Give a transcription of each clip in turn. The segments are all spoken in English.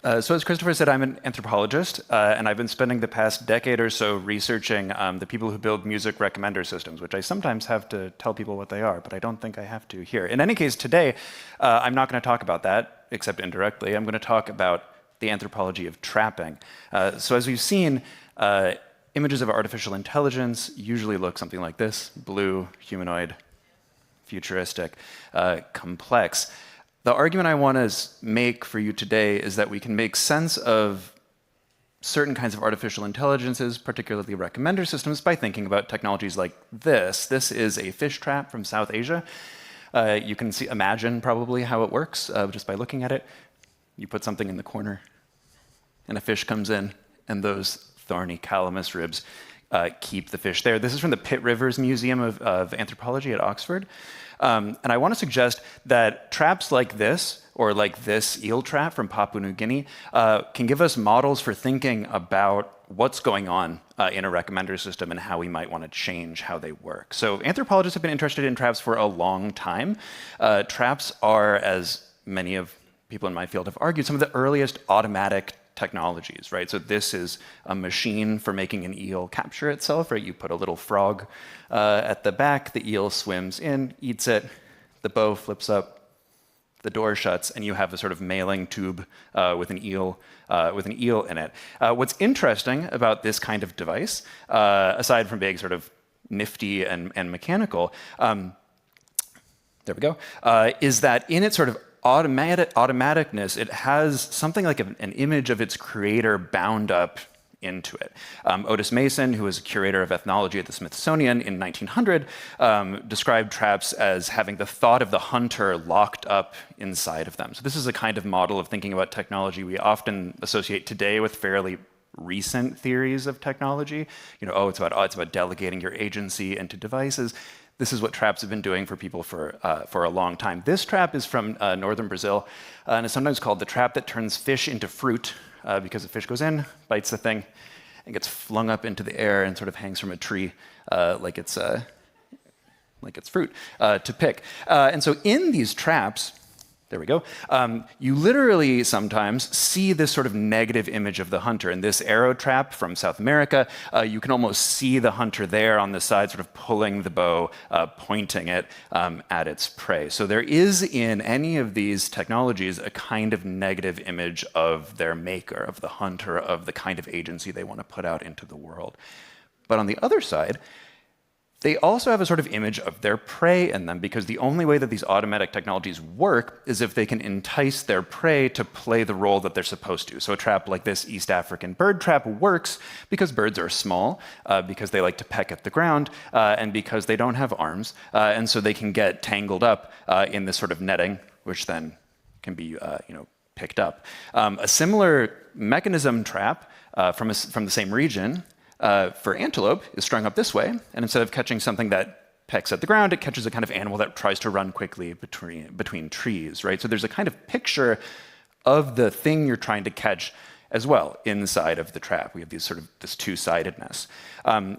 So as Christopher said, I'm an anthropologist, and I've been spending the past decade or so researching the people who build music recommender systems, which I sometimes have to tell people what they are, but I don't think I have to here. In any case, today, I'm not going to talk about that, except indirectly. I'm going to talk about the anthropology of trapping. So as we've seen, images of artificial intelligence usually look something like this: blue, humanoid, futuristic, complex. The argument I want to make for you today is that we can make sense of certain kinds of artificial intelligences, particularly recommender systems, by thinking about technologies like this. This is a fish trap from South Asia. You can imagine probably how it works just by looking at it. You put something in the corner, and a fish comes in, and those thorny calamus ribs keep the fish there. This is from the Pitt Rivers Museum of Anthropology at Oxford. And I want to suggest that traps like this, or like this eel trap from Papua New Guinea, can give us models for thinking about what's going on in a recommender system and how we might want to change how they work. So anthropologists have been interested in traps for a long time. Traps are, as many of people in my field have argued, some of the earliest automatic technologies, right? So this is a machine for making an eel capture itself, right? You put a little frog at the back, the eel swims in, eats it, the bow flips up, the door shuts, and you have a sort of mailing tube with an eel in it. What's interesting about this kind of device, aside from being sort of nifty and mechanical, there we go, is that in its sort of automaticness, it has something like an image of its creator bound up into it. Otis Mason, who was a curator of ethnology at the Smithsonian in 1900, described traps as having the thought of the hunter locked up inside of them. So this is a kind of model of thinking about technology we often associate today with fairly recent theories of technology. You know, it's about delegating your agency into devices. This is what traps have been doing for people for a long time. This trap is from northern Brazil, and is sometimes called the trap that turns fish into fruit, because the fish goes in, bites the thing, and gets flung up into the air and sort of hangs from a tree like it's fruit to pick. And so in these traps, there we go, you literally sometimes see this sort of negative image of the hunter. In this arrow trap from South America, you can almost see the hunter there on the side, sort of pulling the bow, pointing it at its prey. So there is in any of these technologies a kind of negative image of their maker, of the hunter, of the kind of agency they want to put out into the world. But on the other side, they also have a sort of image of their prey in them, because the only way that these automatic technologies work is if they can entice their prey to play the role that they're supposed to. So a trap like this East African bird trap works because birds are small, because they like to peck at the ground, and because they don't have arms, and so they can get tangled up in this sort of netting, which then can be picked up. A similar mechanism trap from the same region for antelope is strung up this way, and instead of catching something that pecks at the ground, it catches a kind of animal that tries to run quickly between trees, right? So there's a kind of picture of the thing you're trying to catch as well inside of the trap. We have this two-sidedness.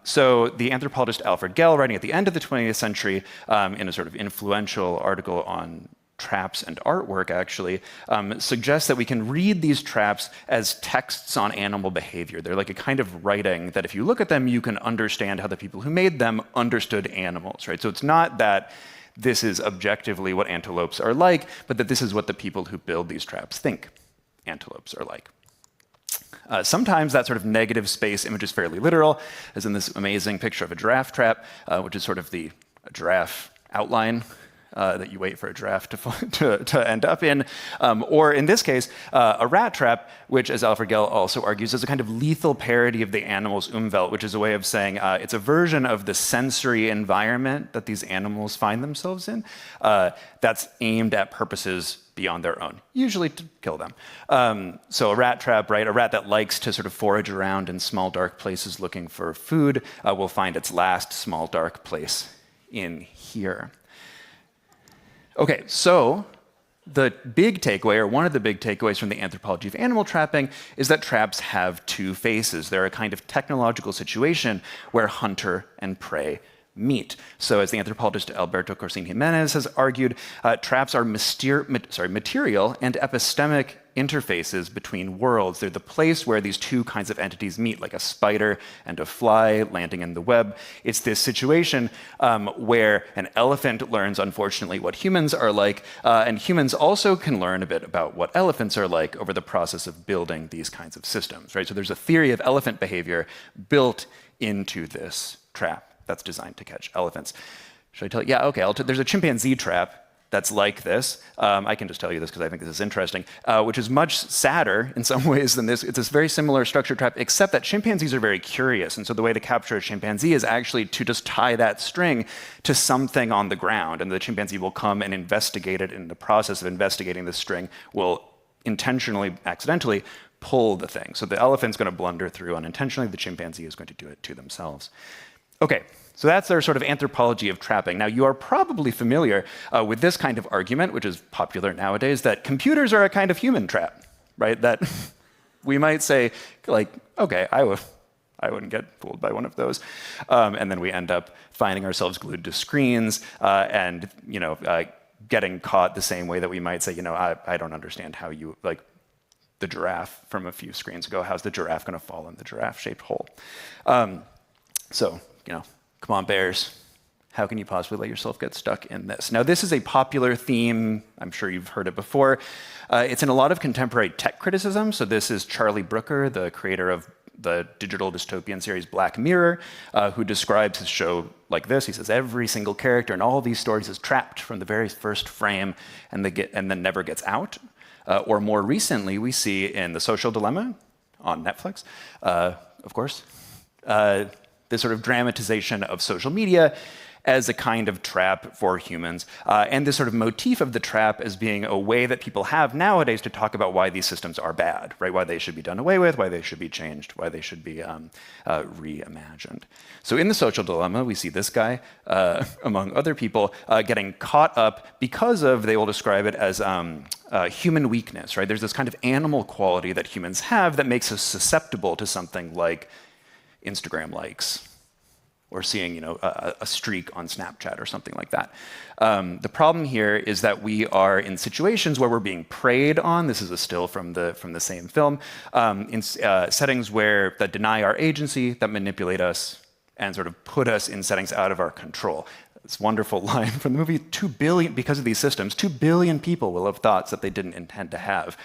So the anthropologist Alfred Gell, writing at the end of the 20th century in a sort of influential article on traps and artwork, actually, suggests that we can read these traps as texts on animal behavior. They're like a kind of writing that if you look at them, you can understand how the people who made them understood animals, right? So it's not that this is objectively what antelopes are like, but that this is what the people who build these traps think antelopes are like. Sometimes that sort of negative space image is fairly literal, as in this amazing picture of a giraffe trap, which is sort of the giraffe outline that you wait for a giraffe to end up in. Or in this case, a rat trap, which, as Alfred Gell also argues, is a kind of lethal parody of the animal's Umwelt, which is a way of saying it's a version of the sensory environment that these animals find themselves in that's aimed at purposes beyond their own, usually to kill them. So a rat trap, right? A rat that likes to sort of forage around in small, dark places looking for food will find its last small, dark place in here. Okay, so the big takeaway, or one of the big takeaways from the anthropology of animal trapping, is that traps have two faces. They're a kind of technological situation where hunter and prey meet. So as the anthropologist Alberto Corsin Jimenez has argued, traps are material and epistemic interfaces between worlds. They're the place where these two kinds of entities meet, like a spider and a fly landing in the web. It's this situation where an elephant learns, unfortunately, what humans are like, and humans also can learn a bit about what elephants are like over the process of building these kinds of systems, right? So there's a theory of elephant behavior built into this trap that's designed to catch elephants. Should I tell you? Yeah, okay, there's a chimpanzee trap that's like this. I can just tell you this because I think this is interesting, which is much sadder in some ways than this. It's this very similar structure trap, except that chimpanzees are very curious. And so the way to capture a chimpanzee is actually to just tie that string to something on the ground. And the chimpanzee will come and investigate it. In the process of investigating this string, will intentionally, accidentally, pull the thing. So the elephant's going to blunder through unintentionally. The chimpanzee is going to do it to themselves. Okay. So that's their sort of anthropology of trapping. Now, you are probably familiar with this kind of argument, which is popular nowadays, that computers are a kind of human trap, right? That we might say, like, okay, I wouldn't get fooled by one of those. And then we end up finding ourselves glued to screens and, getting caught the same way that we might say, I don't understand how you, like, the giraffe from a few screens ago, how's the giraffe going to fall in the giraffe-shaped hole? Come on, bears. How can you possibly let yourself get stuck in this? Now, this is a popular theme. I'm sure you've heard it before. It's in a lot of contemporary tech criticism. So this is Charlie Brooker, the creator of the digital dystopian series Black Mirror, who describes his show like this. He says, every single character in all these stories is trapped from the very first frame and then never gets out. Or more recently, we see in The Social Dilemma on Netflix, of course, this sort of dramatization of social media as a kind of trap for humans, and this sort of motif of the trap as being a way that people have nowadays to talk about why these systems are bad, right? Why they should be done away with, why they should be changed, why they should be reimagined. So in The Social Dilemma, we see this guy, among other people, getting caught up because of, they will describe it as human weakness, right? There's this kind of animal quality that humans have that makes us susceptible to something like Instagram likes, or seeing a streak on Snapchat or something like that. The problem here is that we are in situations where we're being preyed on. This is a still from the same film, in settings that deny our agency, that manipulate us, and sort of put us in settings out of our control. This wonderful line from the movie, 2 billion, because of these systems, 2 billion people will have thoughts that they didn't intend to have.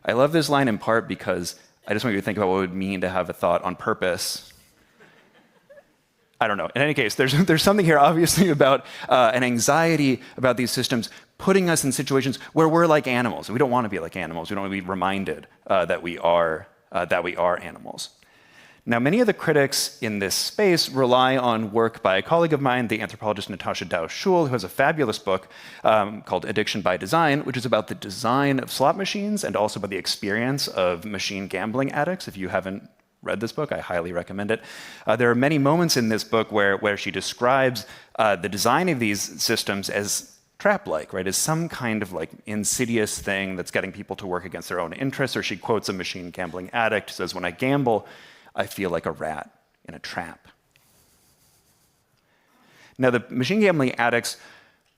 I love this line in part because I just want you to think about what it would mean to have a thought on purpose. I don't know. In any case, there's something here obviously about an anxiety about these systems putting us in situations where we're like animals. And we don't want to be like animals. We don't want to be reminded that we are animals. Now, many of the critics in this space rely on work by a colleague of mine, the anthropologist Natasha Dow-Schul, who has a fabulous book called Addiction by Design, which is about the design of slot machines and also about the experience of machine gambling addicts. If you haven't read this book, I highly recommend it. There are many moments in this book where she describes the design of these systems as trap-like, right? As some kind of like insidious thing that's getting people to work against their own interests. Or she quotes a machine gambling addict, says, "When I gamble, I feel like a rat in a trap." Now, the machine gambling addicts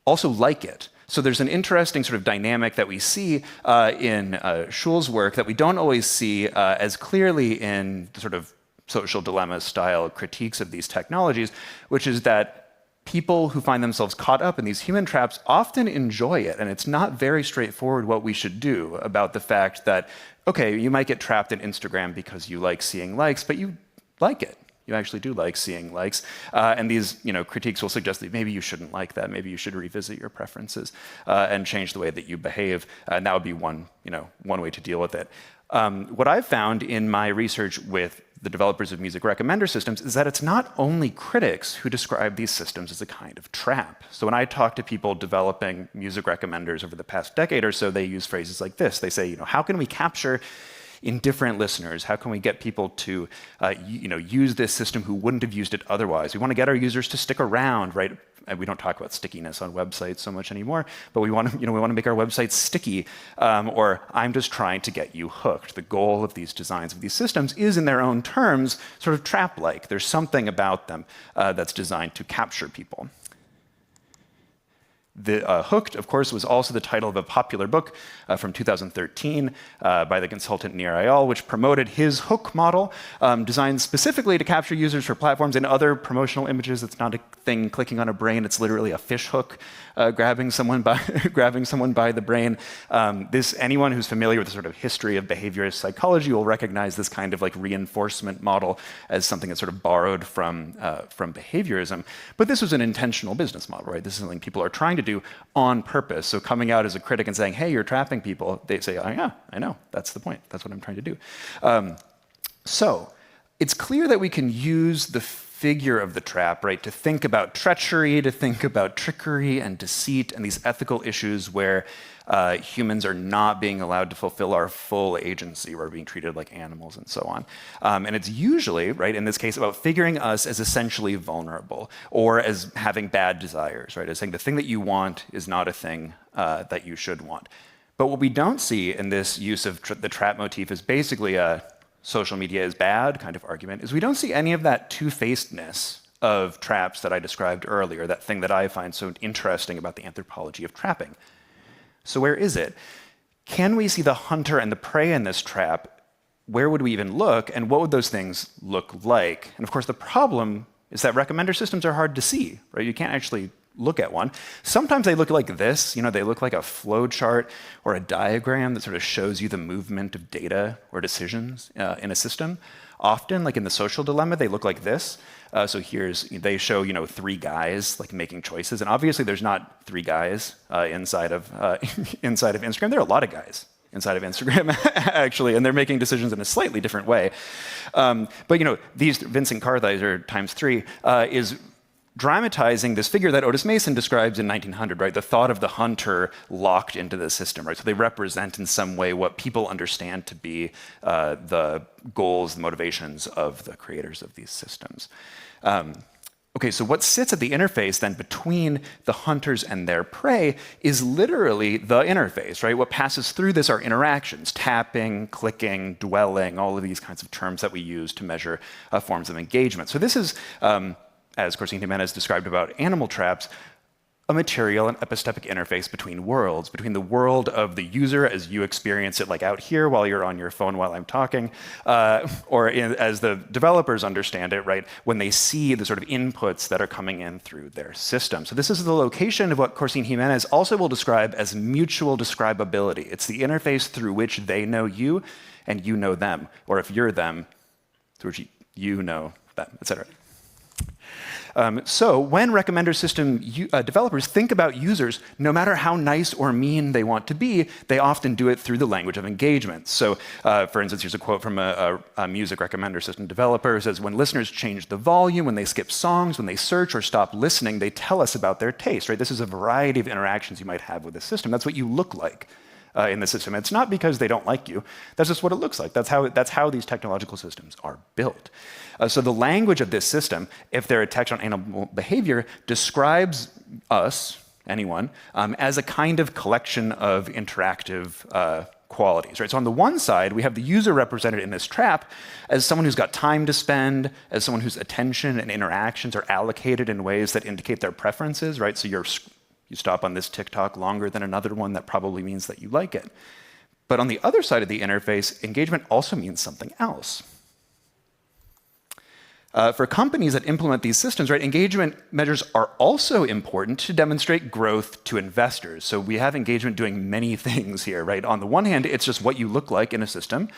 also like it. So there's an interesting sort of dynamic that we see in Schul's work that we don't always see as clearly in the sort of Social Dilemma-style critiques of these technologies, which is that people who find themselves caught up in these human traps often enjoy it. And it's not very straightforward what we should do about the fact that, okay, you might get trapped in Instagram because you like seeing likes, but you like it. You actually do like seeing likes. And these critiques will suggest that maybe you shouldn't like that. Maybe you should revisit your preferences and change the way that you behave. And that would be one way to deal with it. What I've found in my research with the developers of music recommender systems is that it's not only critics who describe these systems as a kind of trap. So when I talk to people developing music recommenders over the past decade or so, they use phrases like this. They say, how can we capture indifferent listeners? How can we get people to use this system who wouldn't have used it otherwise? We want to get our users to stick around, right? And we don't talk about stickiness on websites so much anymore, but we want to make our websites sticky. Or I'm just trying to get you hooked. The goal of these designs of these systems is, in their own terms, sort of trap-like. There's something about them that's designed to capture people. Hooked, of course, was also the title of a popular book from 2013 by the consultant Nir Eyal, which promoted his hook model, designed specifically to capture users for platforms and other promotional images. It's not a thing clicking on a brain, it's literally a fish hook grabbing someone by the brain. Anyone who's familiar with the sort of history of behaviorist psychology will recognize this kind of like reinforcement model as something that's sort of borrowed from behaviorism. But this was an intentional business model, right? This is something people are trying to do on purpose. So coming out as a critic and saying, hey, you're trapping people, they say, oh yeah, I know, that's the point. That's what I'm trying to do. So it's clear that we can use the figure of the trap, right, to think about treachery, to think about trickery and deceit and these ethical issues where humans are not being allowed to fulfill our full agency. We're being treated like animals and so on. And it's usually, right, in this case, about figuring us as essentially vulnerable or as having bad desires, right, as saying the thing that you want is not a thing that you should want. But what we don't see in this use of the trap motif is basically a social media is bad kind of argument, is we don't see any of that two-facedness of traps that I described earlier, that thing that I find so interesting about the anthropology of trapping. So where is it? Can we see the hunter and the prey in this trap? Where would we even look? And what would those things look like? And of course, the problem is that recommender systems are hard to see, right? You can't actually look at one. Sometimes they look like this, they look like a flow chart or a diagram that sort of shows you the movement of data or decisions in a system. Often, like in the social dilemma, they look like this. So they show, three guys like making choices, and obviously there's not three guys inside of Instagram. There are a lot of guys inside of Instagram, actually, and they're making decisions in a slightly different way. But these Vincent Kartheiser ×3 is dramatizing this figure that Otis Mason describes in 1900, right? The thought of the hunter locked into the system, right? So they represent in some way what people understand to be the goals, the motivations of the creators of these systems. Okay, so what sits at the interface then between the hunters and their prey is literally the interface, right? What passes through this are interactions, tapping, clicking, dwelling, all of these kinds of terms that we use to measure forms of engagement. So this is, as Corsine Jimenez described about animal traps, a material and epistemic interface between worlds, between the world of the user as you experience it, like out here while you're on your phone while I'm talking, as the developers understand it, right, when they see the sort of inputs that are coming in through their system. So this is the location of what Corsine Jimenez also will describe as mutual describability. It's the interface through which they know you and you know them, or if you're them, through which you know them, etc. So when recommender system developers think about users, no matter how nice or mean they want to be, they often do it through the language of engagement. So for instance, here's a quote from a music recommender system developer. It says, when listeners change the volume, when they skip songs, when they search or stop listening, they tell us about their taste, right? This is a variety of interactions you might have with the system. That's what you look like in the system. It's not because they don't like you. That's just what it looks like. That's how these technological systems are built. So the language of this system, if they're a text on animal behavior, describes us, anyone, as a kind of collection of interactive qualities, right? So on the one side, we have the user represented in this trap as someone who's got time to spend, as someone whose attention and interactions are allocated in ways that indicate their preferences, right? So you stop on this TikTok longer than another one, that probably means that you like it. But on the other side of the interface, engagement also means something else. For companies that implement these systems, right, engagement measures are also important to demonstrate growth to investors. So we have engagement doing many things here, right? On the one hand, it's just what you look like in a system.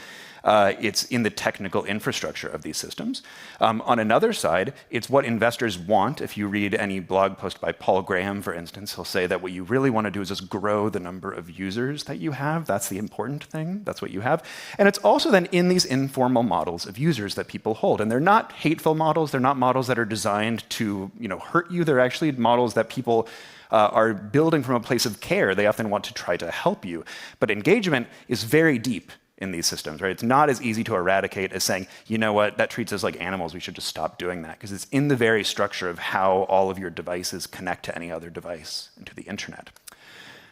It's in the technical infrastructure of these systems. On another side, it's what investors want. If you read any blog post by Paul Graham, for instance, he'll say that what you really want to do is just grow the number of users that you have. That's the important thing. That's what you have. And it's also then in these informal models of users that people hold. And they're not hateful models. They're not models that are designed to, hurt you. They're actually models that people are building from a place of care. They often want to try to help you. But engagement is very deep in these systems, right? It's not as easy to eradicate as saying, you know what, that treats us like animals, we should just stop doing that, because it's in the very structure of how all of your devices connect to any other device and to the internet.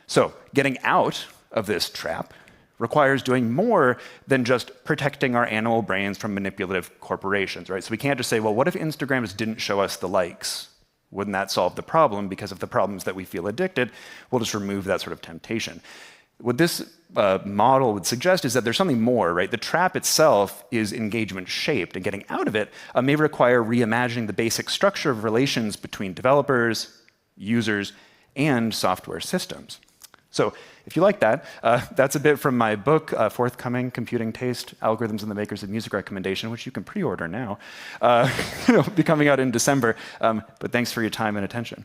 So getting out of this trap requires doing more than just protecting our animal brains from manipulative corporations, right? So we can't just say, well, what if Instagram just didn't show us the likes Wouldn't that solve the problem? Because of the problems that we feel addicted, we'll just remove that sort of temptation. What this model would suggest is that there's something more, right? The trap itself is engagement shaped, and getting out of it may require reimagining the basic structure of relations between developers, users, and software systems. So if you like that, that's a bit from my book, forthcoming, Computing Taste, Algorithms and the Makers of Music Recommendation, which you can pre-order now. It'll be coming out in December. But thanks for your time and attention.